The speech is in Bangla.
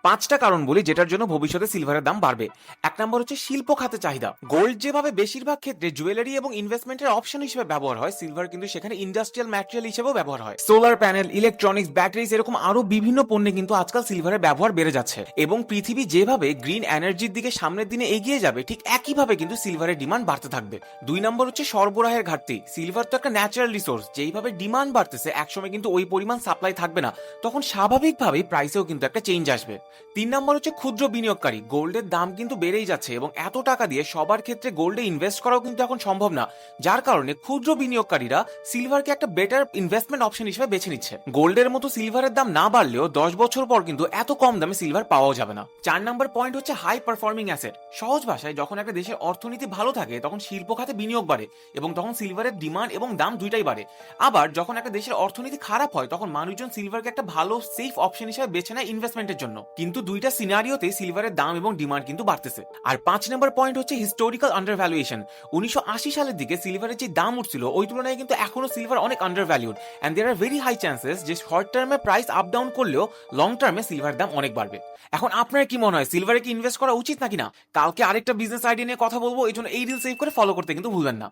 পাঁচটা কারণ বলি যেটার জন্য ভবিষ্যতে সিলভারের দাম বাড়বে। এক নম্বর হচ্ছে শিল্প খাতে চাহিদা। গোল্ড যেভাবে বেশিরভাগ ক্ষেত্রে জুয়েলারি এবং ইনভেস্টমেন্টের অপশন হিসেবে ব্যবহার হয়, সিলভার কিন্তু সেখানে ইন্ডাস্ট্রিয়াল ম্যাটেরিয়াল হিসেবেও ব্যবহার হয়। সোলার প্যানেল, ইলেকট্রনিক্স, ব্যাটারিজ এরকম আরো বিভিন্ন পণ্যে কিন্তু আজকাল সিলভারের ব্যবহার বেড়ে যাচ্ছে। এবং পৃথিবী যেভাবে গ্রিন এনার্জির দিকে সামনের দিনে এগিয়ে যাবে, ঠিক একইভাবে কিন্তু সিলভারের ডিমান্ড বাড়তে থাকবে। দুই নম্বর হচ্ছে সরবরাহের ঘাটতি। সিলভার তো একটা ন্যাচারাল রিসোর্স, যেইভাবে ডিমান্ড বাড়তেছে একসময় কিন্তু ওই পরিমাণ সাপ্লাই থাকবে না, তখন স্বাভাবিকভাবেই প্রাইসেও কিন্তু একটা চেঞ্জ আসবে। তিন নম্বর হচ্ছে ক্ষুদ্র বিনিয়োগকারী। গোল্ডের দাম কিন্তু বেড়েই যাচ্ছে এবং এত টাকা দিয়ে সবার ক্ষেত্রে গোল্ডে ইনভেস্ট করাও কিন্তু এখন সম্ভব না, যার কারণে ক্ষুদ্র বিনিয়োগকারীরা সিলভারকে একটা বেটার ইনভেস্টমেন্ট অপশন হিসেবে বেছে নিচ্ছে। গোল্ডের মতো সিলভারের দাম না বাড়লেও 10 বছর পর কিন্তু এত কম দামে সিলভার পাওয়াও যাবে না। চার নম্বর পয়েন্ট হচ্ছে হাই পারফর্মিং অ্যাসেট। সহজ ভাষায়, যখন একটা দেশের অর্থনীতি ভালো থাকে তখন শিল্প খাতে বিনিয়োগ বাড়ে এবং তখন সিলভারের ডিমান্ড এবং দাম দুইটাই বাড়ে। আবার যখন একটা দেশের অর্থনীতি খারাপ হয় তখন মানুষজন সিলভারকে একটা ভালো সেফ অপশন হিসেবে বেছে নেয় ইনভেস্টমেন্টের জন্য। কিন্তু দুইটা সিনারিওতে সিলভারের দাম এবং ডিমান্ড কিন্তু বাড়তেছে। আর পাঁচ নম্বর পয়েন্ট হচ্ছে হিস্টোরিক্যাল আন্ডারভ্যালুয়েশন। 1980 সালের দিকে সিলভারের যে দাম উঠছিল ওই তুলনায় কিন্তু এখনো সিলভার অনেক undervalued, and there are very high chances যে শর্ট টার্মে প্রাইস আপ ডাউন করলেও লং টার্মে সিলভার দাম অনেক বাড়বে। এখন আপনার কি মনে হয়, সিলভারে কি ইনভেস্ট করা উচিত নাকি না? কালকে আরেকটা বিজনেস আইডিয়া নিয়ে কথা বলবো, এই জন্য এই রিল সেভ করে ফলো করতে কিন্তু ভুলবেন না।